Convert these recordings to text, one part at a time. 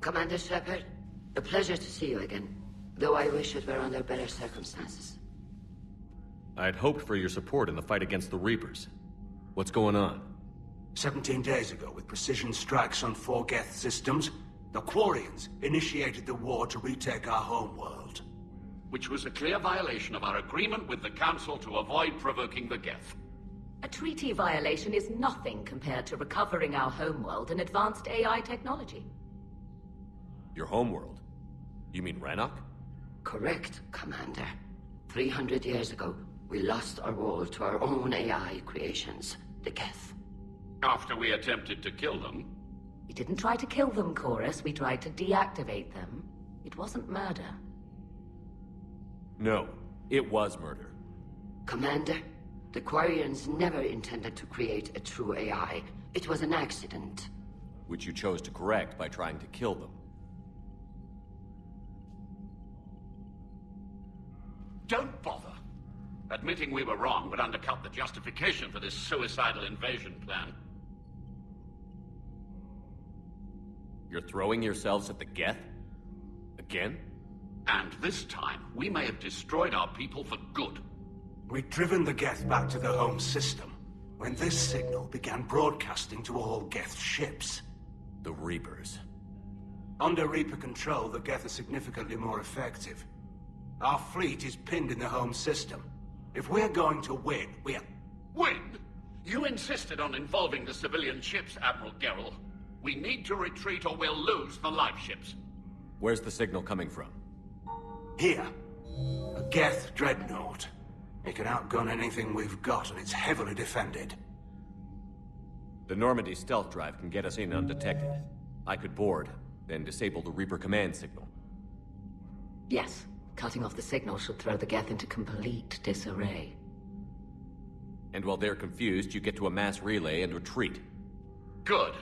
Commander Shepard, a pleasure to see you again. Though I wish it were under better circumstances. I had hoped for your support in the fight against the Reapers. What's going on? 17 days ago, with precision strikes on 4 Geth systems, the Quarians initiated the war to retake our homeworld. Which was a clear violation of our agreement with the Council to avoid provoking the Geth. A treaty violation is nothing compared to recovering our homeworld and advanced AI technology. Your homeworld? You mean Rannoch? Correct, Commander. 300 years ago, we lost our world to our own AI creations, the Geth. After we attempted to kill them. We didn't try to kill them, Chorus. We tried to deactivate them. It wasn't murder. No, it was murder. Commander, the Quarians never intended to create a true AI. It was an accident. Which you chose to correct by trying to kill them. Don't bother. Admitting we were wrong would undercut the justification for this suicidal invasion plan. You're throwing yourselves at the Geth? Again? And this time, we may have destroyed our people for good. We'd driven the Geth back to the home system, when this signal began broadcasting to all Geth ships. The Reapers. Under Reaper control, the Geth are significantly more effective. Our fleet is pinned in the home system. If we're going to win, Win? You insisted on involving the civilian ships, Admiral Gerrel. We need to retreat or we'll lose the live ships. Where's the signal coming from? Here. A Geth dreadnought. It can outgun anything we've got, and it's heavily defended. The Normandy stealth drive can get us in undetected. I could board, then disable the Reaper command signal. Yes. Cutting off the signal should throw the Geth into complete disarray. And while they're confused, you get to a mass relay and retreat. Good.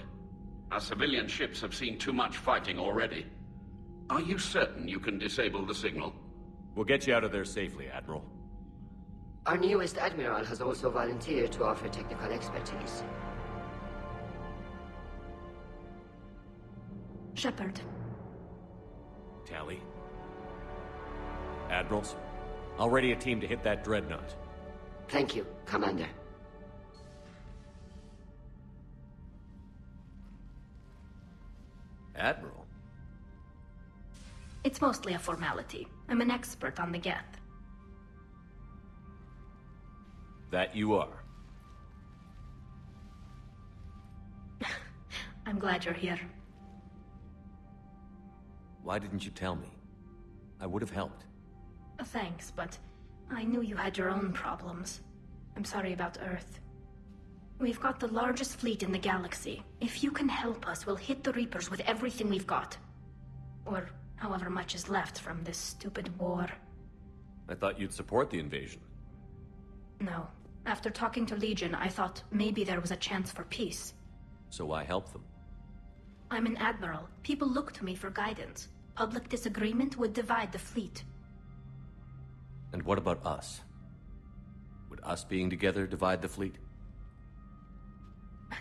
Our civilian ships have seen too much fighting already. Are you certain you can disable the signal? We'll get you out of there safely, Admiral. Our newest Admiral has also volunteered to offer technical expertise. Shepard. Tally. Admirals, I'll ready a team to hit that dreadnought. Thank you, Commander. Admiral? It's mostly a formality. I'm an expert on the Geth. That you are. I'm glad you're here. Why didn't you tell me? I would have helped. Thanks, but I knew you had your own problems. I'm sorry about Earth. We've got the largest fleet in the galaxy. If you can help us, we'll hit the Reapers with everything we've got. Or however much is left from this stupid war. I thought you'd support the invasion. No. After talking to Legion, I thought maybe there was a chance for peace. So why help them? I'm an admiral. People look to me for guidance. Public disagreement would divide the fleet. And what about us? Would us being together divide the fleet?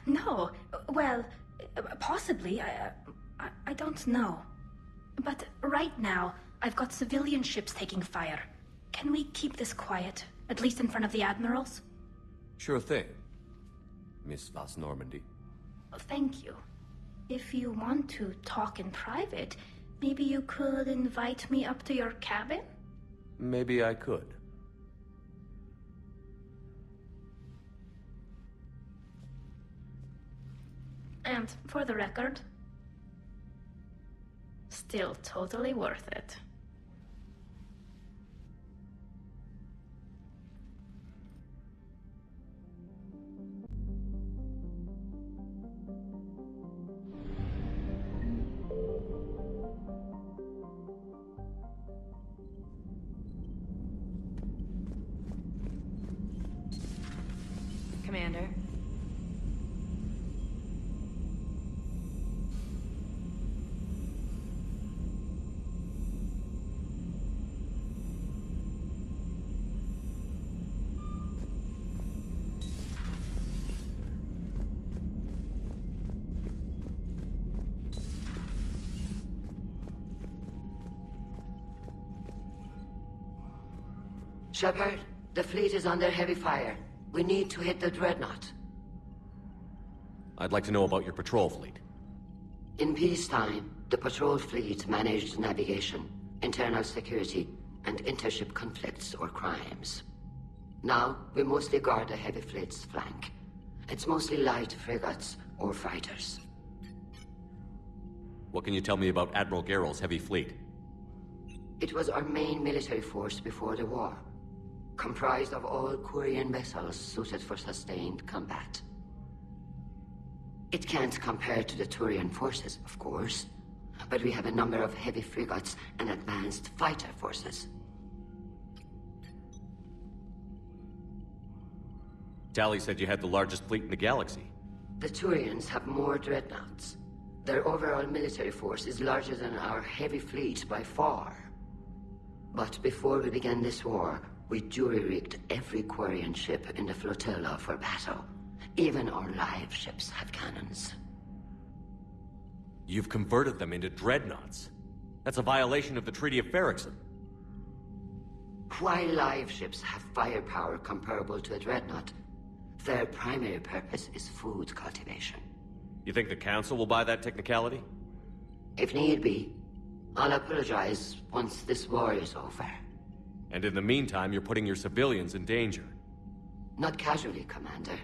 No. Well, possibly. I don't know. But right now, I've got civilian ships taking fire. Can we keep this quiet? At least in front of the admirals? Sure thing, Miss Vas Normandy. Thank you. If you want to talk in private, maybe you could invite me up to your cabin? Maybe I could. And for the record, still totally worth it. Commander. Shepard, the fleet is under heavy fire. We need to hit the dreadnought. I'd like to know about your patrol fleet. In peacetime, the patrol fleet managed navigation, internal security, and intership conflicts or crimes. Now, we mostly guard the heavy fleet's flank. It's mostly light frigates or fighters. What can you tell me about Admiral Geral's heavy fleet? It was our main military force before the war, comprised of all Quarian vessels suited for sustained combat. It can't compare to the Turian forces, of course, but we have a number of heavy frigates and advanced fighter forces. Tali said you had the largest fleet in the galaxy. The Turians have more dreadnoughts. Their overall military force is larger than our heavy fleet by far. But before we began this war, we jury-rigged every Quarian ship in the flotilla for battle. Even our live ships have cannons. You've converted them into dreadnoughts. That's a violation of the Treaty of Ferrixon. While live ships have firepower comparable to a dreadnought, their primary purpose is food cultivation. You think the Council will buy that technicality? If need be, I'll apologize once this war is over. And in the meantime, you're putting your civilians in danger. Not casually, Commander.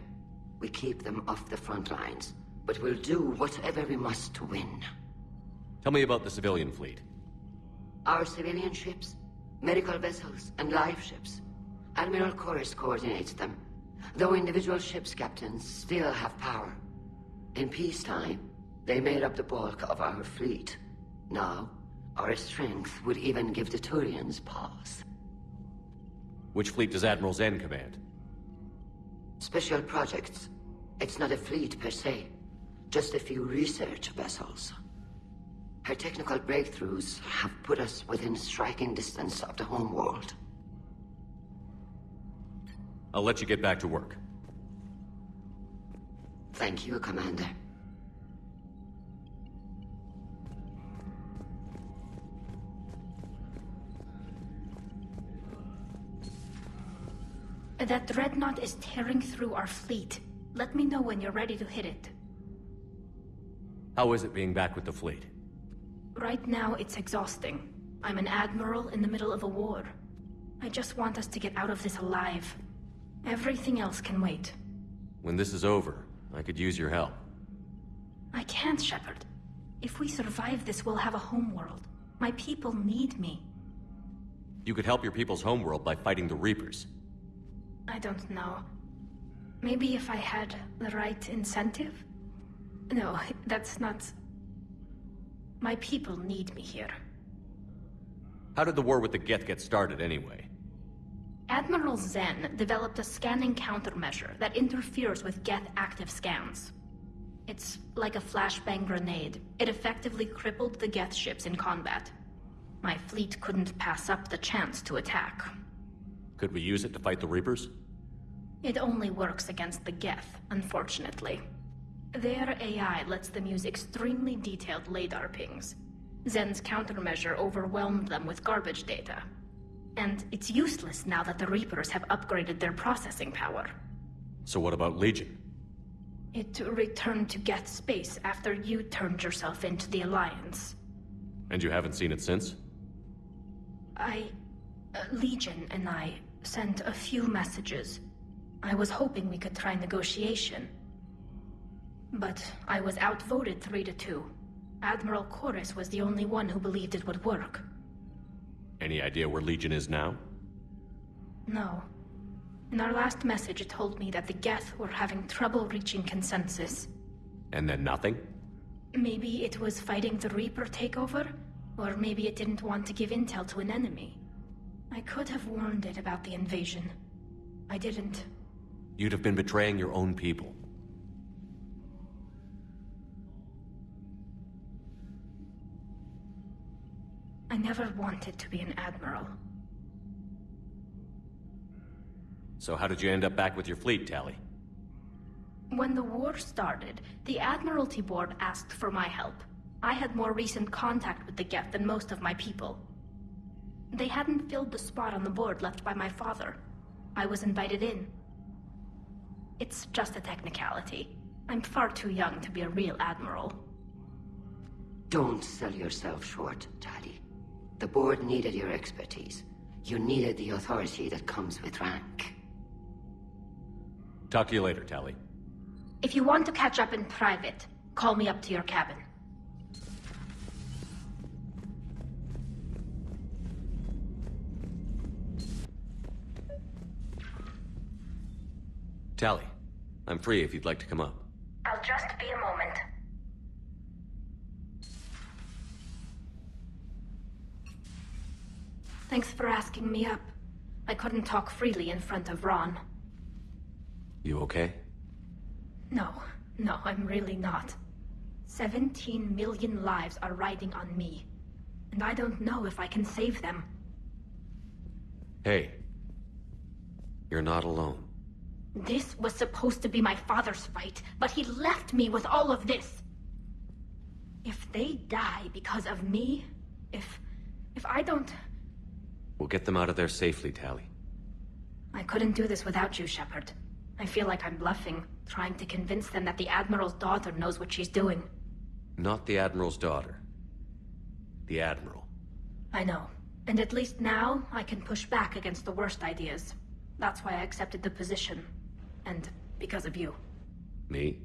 We keep them off the front lines, but we'll do whatever we must to win. Tell me about the civilian fleet. Our civilian ships, medical vessels, and live ships. Admiral Chorus coordinates them, though individual ships' captains still have power. In peacetime, they made up the bulk of our fleet. Now, our strength would even give the Turians pause. Which fleet does Admiral Zen command? Special projects. It's not a fleet per se, just a few research vessels. Her technical breakthroughs have put us within striking distance of the homeworld. I'll let you get back to work. Thank you, Commander. That dreadnought is tearing through our fleet. Let me know when you're ready to hit it. How is it being back with the fleet? Right now, it's exhausting. I'm an admiral in the middle of a war. I just want us to get out of this alive. Everything else can wait. When this is over, I could use your help. I can't, Shepard. If we survive this, we'll have a homeworld. My people need me. You could help your people's homeworld by fighting the Reapers. I don't know. Maybe if I had the right incentive? No, that's not... My people need me here. How did the war with the Geth get started anyway? Admiral Zen developed a scanning countermeasure that interferes with Geth active scans. It's like a flashbang grenade. It effectively crippled the Geth ships in combat. My fleet couldn't pass up the chance to attack. Could we use it to fight the Reapers? It only works against the Geth, unfortunately. Their AI lets them use extremely detailed LADAR pings. Zen's countermeasure overwhelmed them with garbage data. And it's useless now that the Reapers have upgraded their processing power. So what about Legion? It returned to Geth space after you turned yourself into the Alliance. And you haven't seen it since? Legion and I sent a few messages. I was hoping we could try negotiation. But I was outvoted 3-2. Admiral Chorus was the only one who believed it would work. Any idea where Legion is now? No. In our last message, it told me that the Geth were having trouble reaching consensus. And then nothing? Maybe it was fighting the Reaper takeover, or maybe it didn't want to give intel to an enemy. I could have warned it about the invasion. I didn't. You'd have been betraying your own people. I never wanted to be an admiral. So how did you end up back with your fleet, Tali? When the war started, the Admiralty Board asked for my help. I had more recent contact with the Geth than most of my people. They hadn't filled the spot on the board left by my father. I was invited in. It's just a technicality. I'm far too young to be a real admiral. Don't sell yourself short, Tali. The board needed your expertise. You needed the authority that comes with rank. Talk to you later, Tali. If you want to catch up in private, call me up to your cabin. Tali, I'm free if you'd like to come up. I'll just be a moment. Thanks for asking me up. I couldn't talk freely in front of Ron. You okay? No, I'm really not. 17 million lives are riding on me, and I don't know if I can save them. Hey. You're not alone. This was supposed to be my father's fight, but he left me with all of this. If they die because of me, if I don't... We'll get them out of there safely, Tali. I couldn't do this without you, Shepard. I feel like I'm bluffing, trying to convince them that the Admiral's daughter knows what she's doing. Not the Admiral's daughter. The Admiral. I know. And at least now, I can push back against the worst ideas. That's why I accepted the position. And because of you. Me?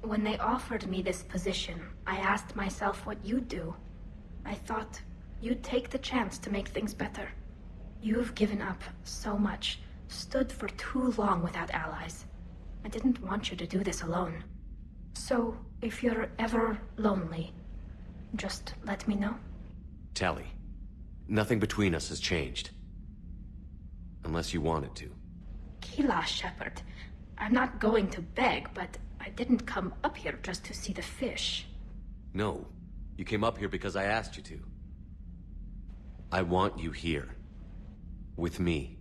When they offered me this position, I asked myself what you'd do. I thought you'd take the chance to make things better. You've given up so much, stood for too long without allies. I didn't want you to do this alone. So, if you're ever lonely, just let me know. Tali, nothing between us has changed. Unless you want it to. Kila, Shepard. I'm not going to beg, but I didn't come up here just to see the fish. No, you came up here because I asked you to. I want you here. With me.